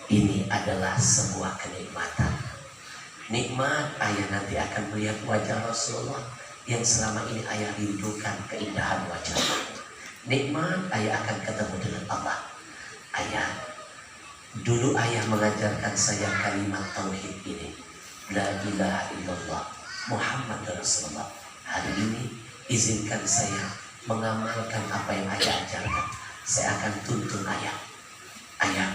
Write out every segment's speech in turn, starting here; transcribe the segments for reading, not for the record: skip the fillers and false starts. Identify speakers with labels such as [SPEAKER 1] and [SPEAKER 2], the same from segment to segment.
[SPEAKER 1] Ini adalah sebuah kenikmatan. Nikmat ayah nanti akan melihat wajah Rasulullah yang selama ini ayah rindukan keindahan wajahnya. Nikmat ayah akan ketemu dengan Allah. Ayah, dulu ayah mengajarkan saya kalimat tauhid ini. La ilaha illallah Muhammad Rasulullah. Hari ini izinkan saya mengamalkan apa yang ayah ajarkan. Saya akan tuntun ayah. Ayah,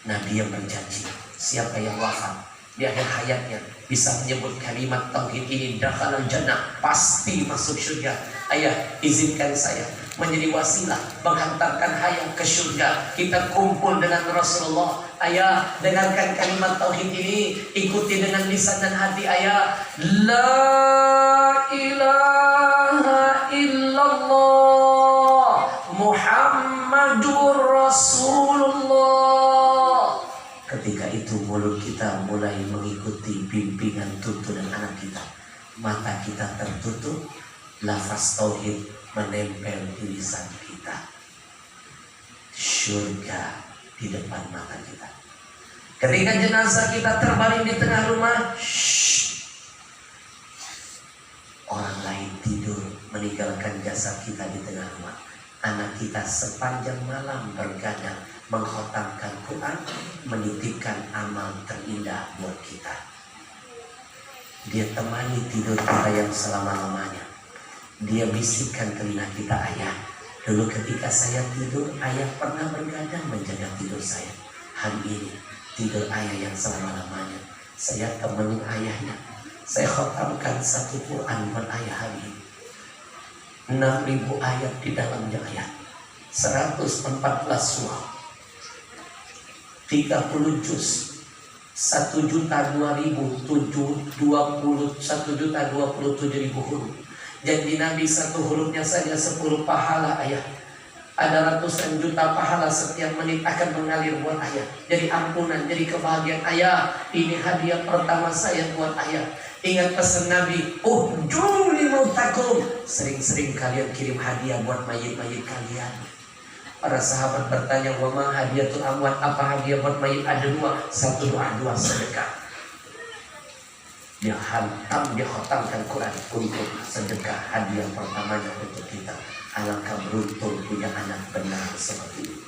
[SPEAKER 1] Nabi yang berjanji, siapa yang wafat di akhir hayatnya bisa menyebut kalimat tauhid ini, dakhalal jannah, pasti masuk surga. Ayah, izinkan saya menjadi wasilah menghantarkan ayah ke surga. Kita kumpul dengan Rasulullah. Ayah, dengarkan kalimat tauhid ini, ikuti dengan lisan dan hati ayah. La ilaha illallah Muhammadur Rasulullah. Ketika itu mulut kita mulai mengikuti bimbingan tuntunan anak kita. Mata kita tertutup, lafaz tauhid menempel di lisan kita. Surga di depan mata kita. Ketika jenazah kita terbaring di tengah rumah, orang lain tidur meninggalkan jasad kita di tengah rumah. Anak kita sepanjang malam bergadang mengkhatamkan Quran, menitipkan amal terindah buat kita. Dia temani tidur kita yang selama-lamanya. Dia bisikkan telinga kita, ayah, dulu ketika saya tidur, ayah pernah bergadang menjaga tidur saya. Hari ini tidur ayah yang selama-lamanya, saya temani ayahnya. Saya khatamkan satu Quran buat ayah hari ini. 6.000 ayat di dalamnya ayat, 114 surah, 30 juz, 1.027.000 huruf. Janji Nabi satu hurufnya saja 10 pahala ayah. Ada ratusan juta pahala setiap menit akan mengalir buat ayah. Jadi ampunan, jadi kebahagiaan ayah. Ini hadiah pertama saya buat ayah. Ingat pesan Nabi, uhjuli mautakum. Sering-sering kalian kirim hadiah buat mayit-mayit kalian. Para sahabat bertanya, wa ma hadiyatul amwat, apa hadiah buat mayit? Ada dua, satu doa, dua sedekah. Dia khatamkan Quran untuk sedekah, hadiah pertamanya untuk kita. Alangkah beruntung punya anak benar seperti ini.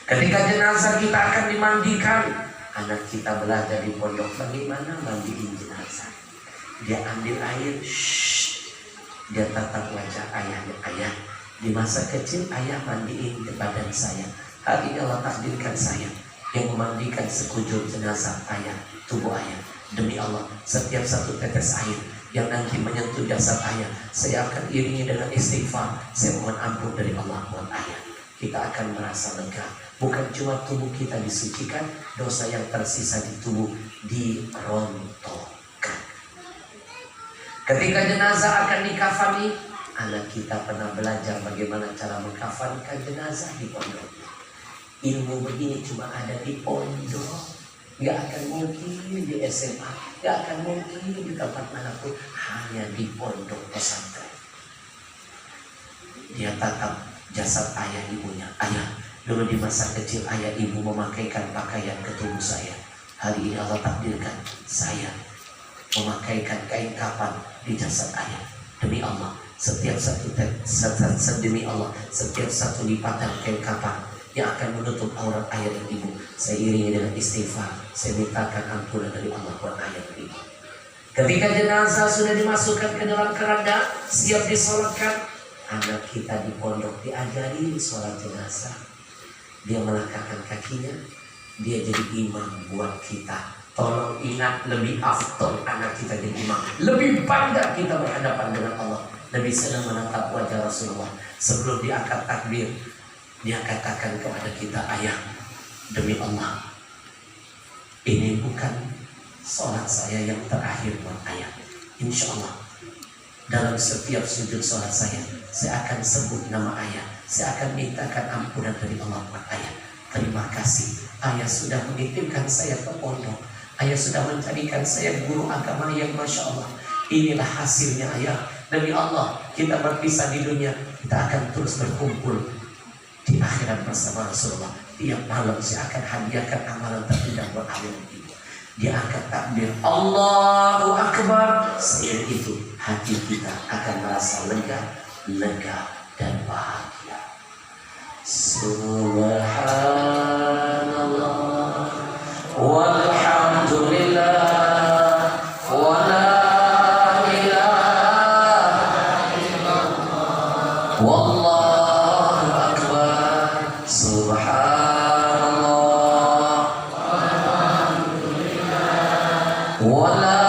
[SPEAKER 1] Ketika jenazah kita akan dimandikan, anak kita belajar di pondok bagaimana mandiin jenazah. Dia ambil air, dia tatap wajah ayahnya. Ayah, di masa kecil ayah mandiin di badan saya. Hari ini Allah takdirkan saya yang memandikan sekujur jenazah ayah, tubuh ayah. Demi Allah, setiap satu tetes air yang nanti menyentuh jasad ayah, saya akan iringi dengan istighfar. Saya mohon ampun dari Allah buat ayah. Kita akan merasa lega. Bukan cuma tubuh kita disucikan, dosa yang tersisa di tubuh dirontokkan. Ketika jenazah akan dikafani, anak kita pernah belajar bagaimana cara mengkafankan jenazah di pondok. Ilmu begini cuma ada di pondok. Gak akan mungkin di SMA, gak akan mungkin di tempat manapun, hanya di pondok pesantren. Dia tatap jasad ayah ibunya. Ayah, dulu di masa kecil ayah ibu memakaikan pakaian ke tubuh saya. Hari ini Allah takdirkan saya memakaikan kain kafan di jasad ayah. Demi Allah, setiap satu lipatan kain kafan yang akan menutup aurat ayah dan ibu, saya iringi dengan istighfar. Saya mintakan ampunan dari Allah buat ayah dan ibu. Ketika jenazah sudah dimasukkan ke dalam keranda, siap disolatkan, anak kita di pondok diajari sholat jenazah. Dia melangkahkan kakinya, dia jadi imam buat kita. Tolong ingat, lebih afdol anak kita jadi imam, lebih bangga kita berhadapan dengan Allah. Nabi sedang menatap wajah Rasulullah. Sebelum diangkat takbir, dia katakan kepada kita, ayah, demi Allah, ini bukan sholat saya yang terakhir buat ayah. Insya Allah dalam setiap sujud sholat saya akan sebut nama ayah. Saya akan mintakan ampunan dari Allah buat ayah. Terima kasih, ayah sudah menitipkan saya ke pondok. Ayah sudah menjadikan saya guru agama yang Masya Allah. Inilah hasilnya ayah. Demi Allah, kita berpisah di dunia, kita akan terus berkumpul di akhirat bersama Rasulullah. Tiap malam saya akan hadiahkan amalan terindah buat hari ini. Dia akan takbir Allahu Akbar. Seiring itu hati kita akan merasa lega dan bahagia. Subhanallah walhamdulillah wa la ilaha illallah wallahu akbar. Subhanallah walhamdulillah wa la